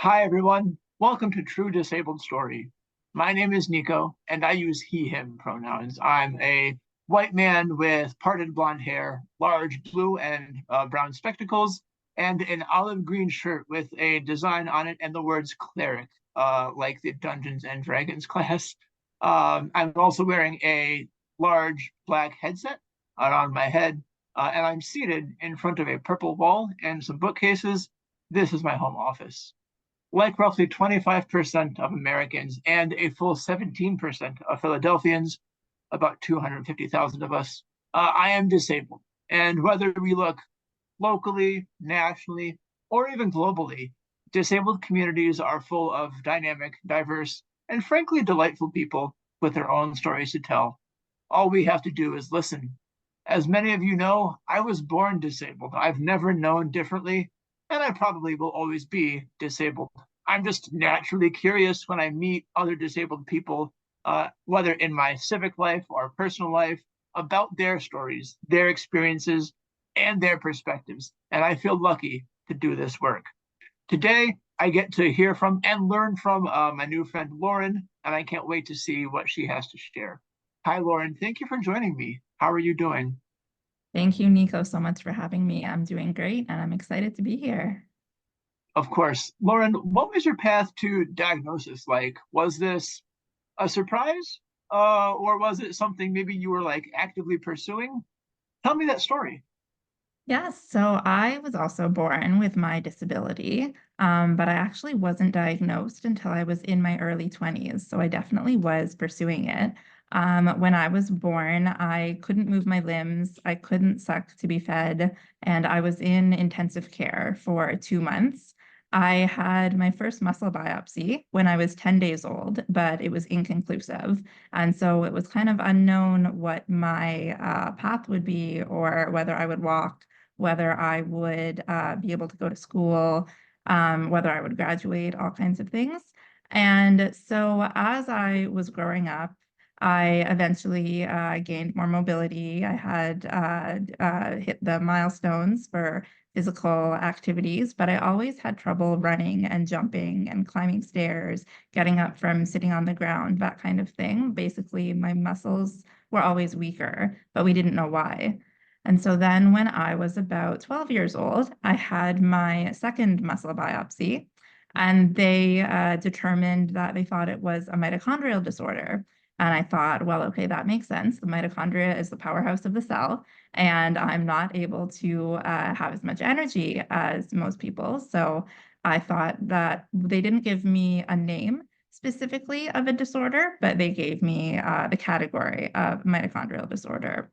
Hi, everyone. Welcome to True Disabled Story. My name is Nico, and I use he, him pronouns. I'm a white man with parted blonde hair, large blue and brown spectacles, and an olive green shirt with a design on it and the words cleric, like the Dungeons and Dragons class. I'm also wearing a large black headset around my head, and I'm seated in front of a purple wall and some bookcases. This is my home office. Like roughly 25% of Americans and a full 17% of Philadelphians, about 250,000 of us, I am disabled. And whether we look locally, nationally, or even globally, disabled communities are full of dynamic, diverse, and frankly delightful people with their own stories to tell. All we have to do is listen. As many of you know, I was born disabled. I've never known differently, and I probably will always be disabled. I'm just naturally curious when I meet other disabled people, whether in my civic life or personal life, about their stories, their experiences, and their perspectives. And I feel lucky to do this work. Today, I get to hear from and learn from my new friend Lauren, and I can't wait to see what she has to share. Hi, Lauren. Thank you for joining me. How are you doing? Thank you, Nico, so much for having me. I'm doing great and I'm excited to be here. Of course. Lauren, what was your path to diagnosis like? Was this a surprise? Or was it something maybe you were like actively pursuing? Tell me that story. Yes, so I was also born with my disability, but I actually wasn't diagnosed until I was in my early 20s. So I definitely was pursuing it. When I was born, I couldn't move my limbs, I couldn't suck to be fed, and I was in intensive care for 2 months. I had my first muscle biopsy when I was 10 days old, but it was inconclusive. And so it was kind of unknown what my path would be or whether I would walk, whether I would be able to go to school, whether I would graduate, all kinds of things. And so as I was growing up, I eventually gained more mobility. I had hit the milestones for physical activities, but I always had trouble running and jumping and climbing stairs, getting up from sitting on the ground, that kind of thing. Basically, my muscles were always weaker, but we didn't know why. And so then when I was about 12 years old, I had my second muscle biopsy, and they determined that they thought it was a mitochondrial disorder. And I thought, well, okay, that makes sense. The mitochondria is the powerhouse of the cell, and I'm not able to have as much energy as most people. So I thought that they didn't give me a name specifically of a disorder, but they gave me the category of mitochondrial disorder.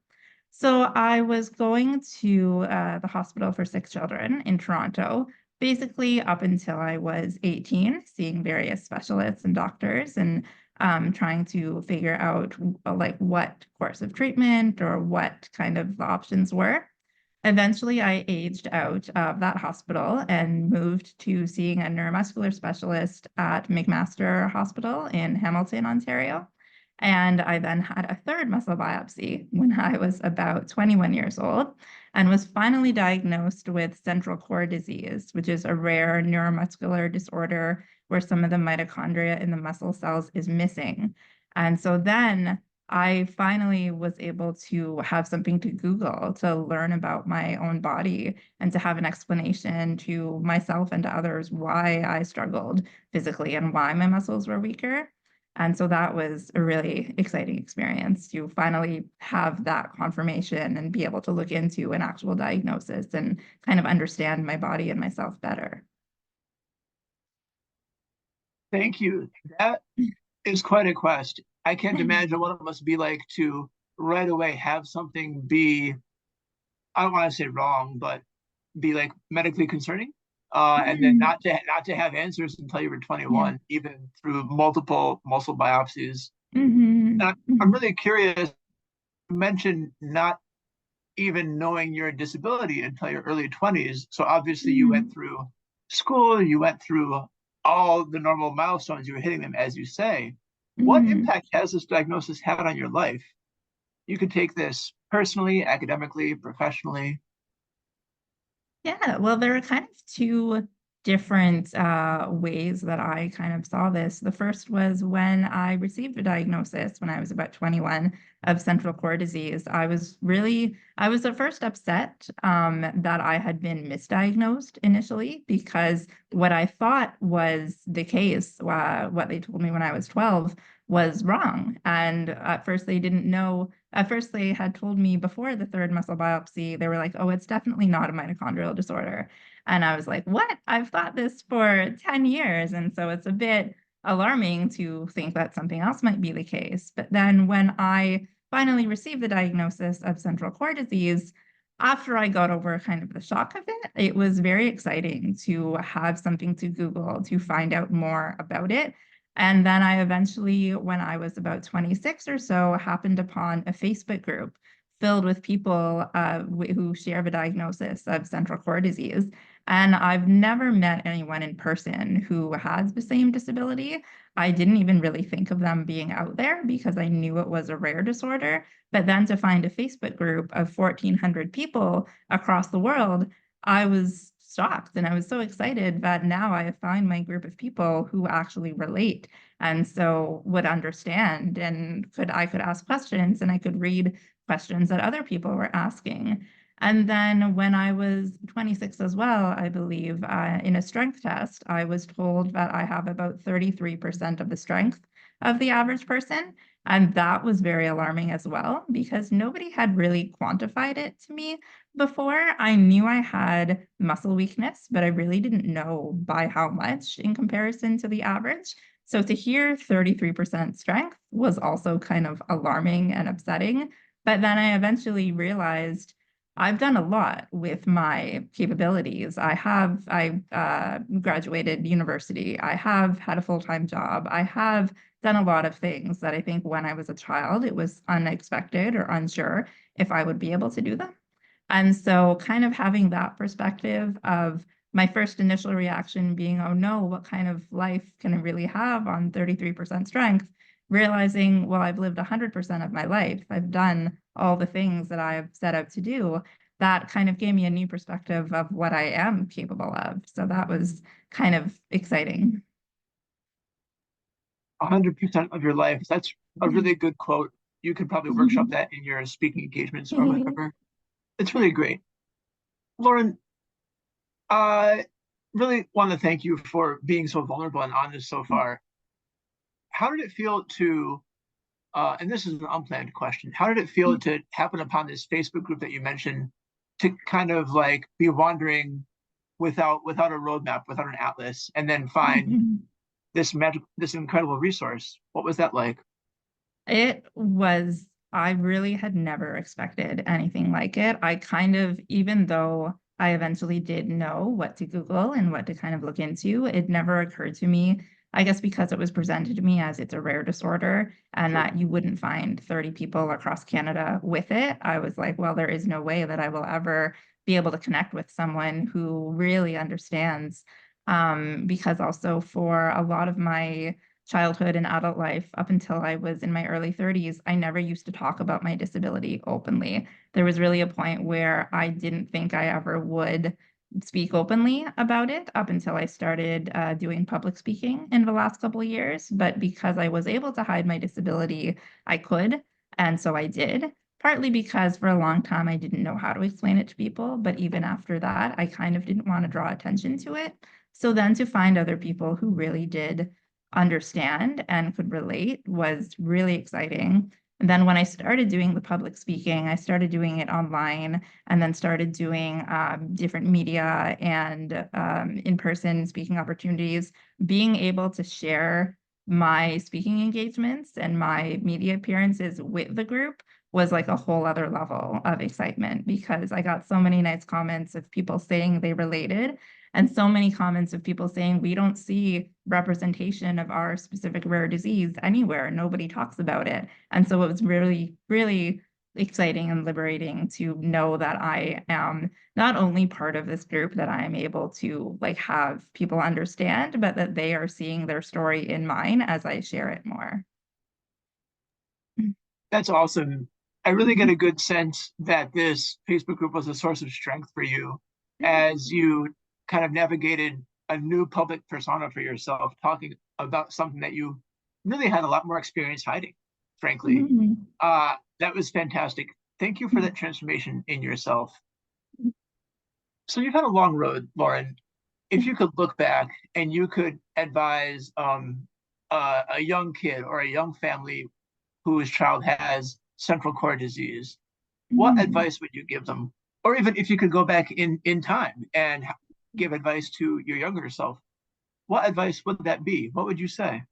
So I was going to the hospital for sick children in Toronto, basically up until I was 18, seeing various specialists and doctors and trying to figure out like what course of treatment or what kind of the options were. Eventually, I aged out of that hospital and moved to seeing a neuromuscular specialist at McMaster Hospital in Hamilton, Ontario. And I then had a third muscle biopsy when I was about 21 years old and was finally diagnosed with central core disease, which is a rare neuromuscular disorder where some of the mitochondria in the muscle cells is missing. And so then I finally was able to have something to Google to learn about my own body and to have an explanation to myself and to others why I struggled physically and why my muscles were weaker. And so that was a really exciting experience to finally have that confirmation and be able to look into an actual diagnosis and kind of understand my body and myself better. Thank you. That is quite a quest. I can't imagine what it must be like to right away have something be, I don't want to say wrong, but be like medically concerning. And then Mhm. not to have answers until you were Yeah. 21, even through multiple muscle biopsies. Hmm. I'm really curious. You mentioned not even knowing your disability until your early 20s. So obviously you went Hmm. through school, you went through all the normal milestones, you were hitting them as you say. What Hmm. impact has this diagnosis had on your life? You could take this personally, academically, professionally. Yeah, well, there are kind of different ways that I kind of saw this. The first was when I received a diagnosis when I was about 21 of central core disease. I was at first upset that I had been misdiagnosed initially, because what I thought was the case, what they told me when I was 12, was wrong. And at first they didn't know. At first they had told me before the third muscle biopsy, they were like, oh, it's definitely not a mitochondrial disorder. And I was like, what? I've thought this for 10 years. And so it's a bit alarming to think that something else might be the case. But then when I finally received the diagnosis of central core disease, after I got over kind of the shock of it, it was very exciting to have something to Google to find out more about it. And then I eventually, when I was about 26 or so, happened upon a Facebook group filled with people who share the diagnosis of central core disease. And I've never met anyone in person who has the same disability. I didn't even really think of them being out there because I knew it was a rare disorder. But then to find a Facebook group of 1,400 people across the world, I was shocked, and I was so excited that now I have found my group of people who actually relate and so would understand, and I could ask questions, and I could read questions that other people were asking. And then when I was 26 as well, I believe, in a strength test, I was told that I have about 33% of the strength of the average person. And that was very alarming as well, because nobody had really quantified it to me before. I knew I had muscle weakness, but I really didn't know by how much in comparison to the average. So to hear 33% strength was also kind of alarming and upsetting. But then I eventually realized I've done a lot with my capabilities. I graduated university. I have had a full-time job. I have done a lot of things that I think when I was a child, it was unexpected or unsure if I would be able to do them. And so kind of having that perspective of my first initial reaction being, oh no, what kind of life can I really have on 33% strength? Realizing, well, I've lived 100% of my life. I've done all the things that I've set out to do. That kind of gave me a new perspective of what I am capable of. So that was kind of exciting. 100% of your life. That's a really good quote. You could probably workshop that in your speaking engagements or whatever. It's really great. Lauren, I really want to thank you for being so vulnerable and honest so far. How did it feel to, and this is an unplanned question, how did it feel to happen upon this Facebook group that you mentioned, to kind of like be wandering without a roadmap, without an atlas, and then find this incredible resource? What was that like? It was, I really had never expected anything like it. I kind of, even though I eventually did know what to Google and what to kind of look into, it never occurred to me, I guess because it was presented to me as it's a rare disorder and Sure. that you wouldn't find 30 people across Canada with it. I was like, well, there is no way that I will ever be able to connect with someone who really understands. Because also for a lot of my childhood and adult life up until I was in my early 30s, I never used to talk about my disability openly. There was really a point where I didn't think I ever would speak openly about it up until I started doing public speaking in the last couple of years. But because I was able to hide my disability, I could. And so I did. Partly because for a long time I didn't know how to explain it to people. But even after that, I kind of didn't want to draw attention to it. So then to find other people who really did understand and could relate was really exciting. And then when I started doing the public speaking, I started doing it online and then started doing different media and in-person speaking opportunities. Being able to share my speaking engagements and my media appearances with the group was like a whole other level of excitement, because I got so many nice comments of people saying they related, and so many comments of people saying we don't see representation of our specific rare disease anywhere. Nobody talks about it. And so it was really, really exciting and liberating to know that I am not only part of this group, that I am able to like have people understand, but that they are seeing their story in mine as I share it more. That's awesome. I really get a good sense that this Facebook group was a source of strength for you as you kind of navigated a new public persona for yourself, talking about something that you really had a lot more experience hiding, frankly. Mhm. That was fantastic. Thank you for that transformation in yourself. So you've had a long road, Lauren. If you could look back and you could advise a young kid or a young family whose child has central core disease, what Mhm. advice would you give them? Or even if you could go back in time and give advice to your younger self, what advice would that be? What would you say?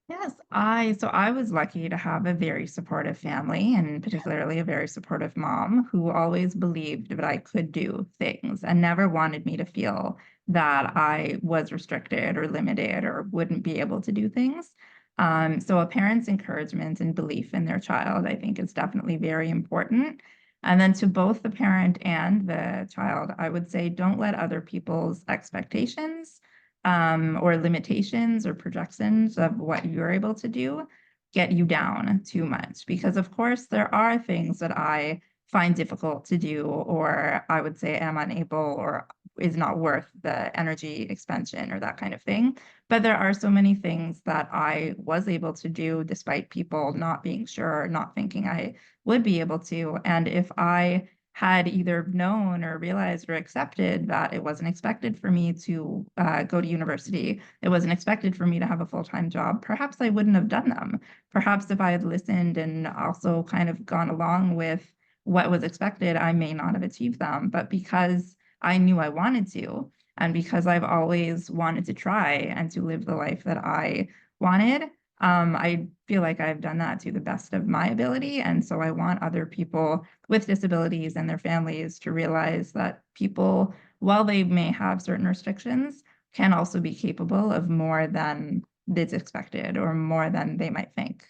Yes, I was lucky to have a very supportive family and particularly a very supportive mom who always believed that I could do things and never wanted me to feel that I was restricted or limited or wouldn't be able to do things. So a parent's encouragement and belief in their child, I think, is definitely very important. And then to both the parent and the child, I would say don't let other people's expectations or limitations or projections of what you're able to do get you down too much. Because, of course, there are things that I find difficult to do, or I would say am unable or is not worth the energy expension or that kind of thing. But there are so many things that I was able to do despite people not being sure, not thinking I would be able to. And if I had either known or realized or accepted that it wasn't expected for me to go to university, it wasn't expected for me to have a full-time job, perhaps I wouldn't have done them. Perhaps if I had listened and also kind of gone along with what was expected, I may not have achieved them. But because I knew I wanted to, and because I've always wanted to try and to live the life that I wanted, I feel like I've done that to the best of my ability. And so I want other people with disabilities and their families to realize that people, while they may have certain restrictions, can also be capable of more than is expected or more than they might think.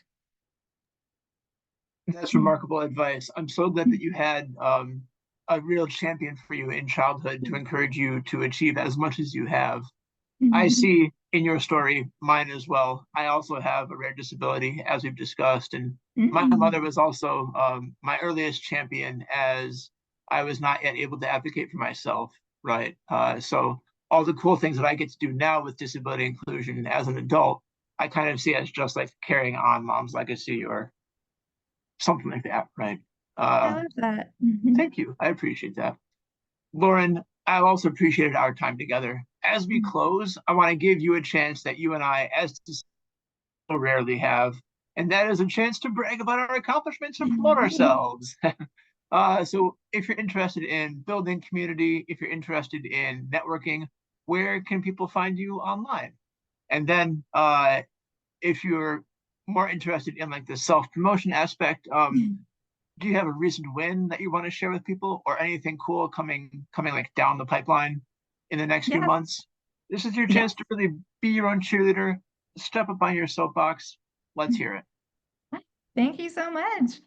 That's remarkable advice. I'm so glad that you had a real champion for you in childhood to encourage you to achieve as much as you have. I see in your story mine as well. I also have a rare disability, as we've discussed, and my mother was also my earliest champion as I was not yet able to advocate for myself, right? So all the cool things that I get to do now with disability inclusion as an adult, I kind of see as just like carrying on mom's legacy or something like that, right? I Uh, love that. Thank you. I appreciate that. Lauren, I've also appreciated our time together. As we close, I want to give you a chance that you and I, as so rarely have, and that is a chance to brag about our accomplishments and promote ourselves. So, if you're interested in building community, if you're interested in networking, where can people find you online? And then, if you're more interested in like the self promotion aspect, do you have a recent win that you want to share with people or anything cool coming like down the pipeline in the next few Yes, months? This is your yes. chance to really be your own cheerleader, step up on your soapbox. Let's hear it. Thank you so much.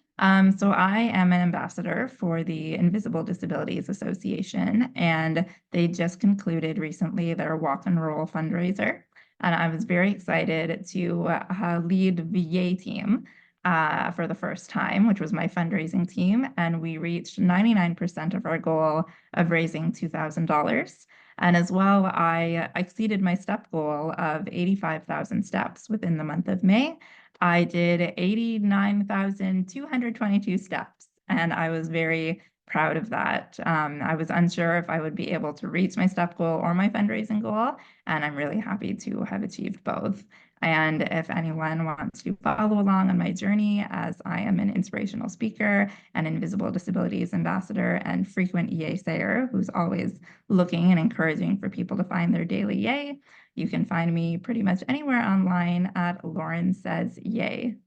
So I am an ambassador for the Invisible Disabilities Association, and they just concluded recently their Walk and Roll fundraiser. And I was very excited to lead the VA team for the first time, which was my fundraising team. And we reached 99% of our goal of raising $2,000. And as well, I exceeded my step goal of 85,000 steps within the month of May. I did 89,222 steps, and I was very proud of that. I was unsure if I would be able to reach my step goal or my fundraising goal, and I'm really happy to have achieved both. And if anyone wants to follow along on my journey, as I am an inspirational speaker, an invisible disabilities ambassador, and frequent yay sayer who's always looking and encouraging for people to find their daily yay, you can find me pretty much anywhere online at Lauren Says Yay.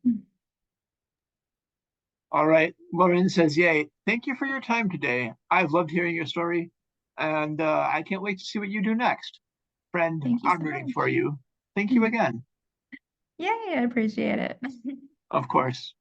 All right. Lauren says, yay. Thank you for your time today. I've loved hearing your story, and I can't wait to see what you do next. Friend, Thank you I'm so rooting for much. you. Thank you again. Yay, I appreciate it. Of course.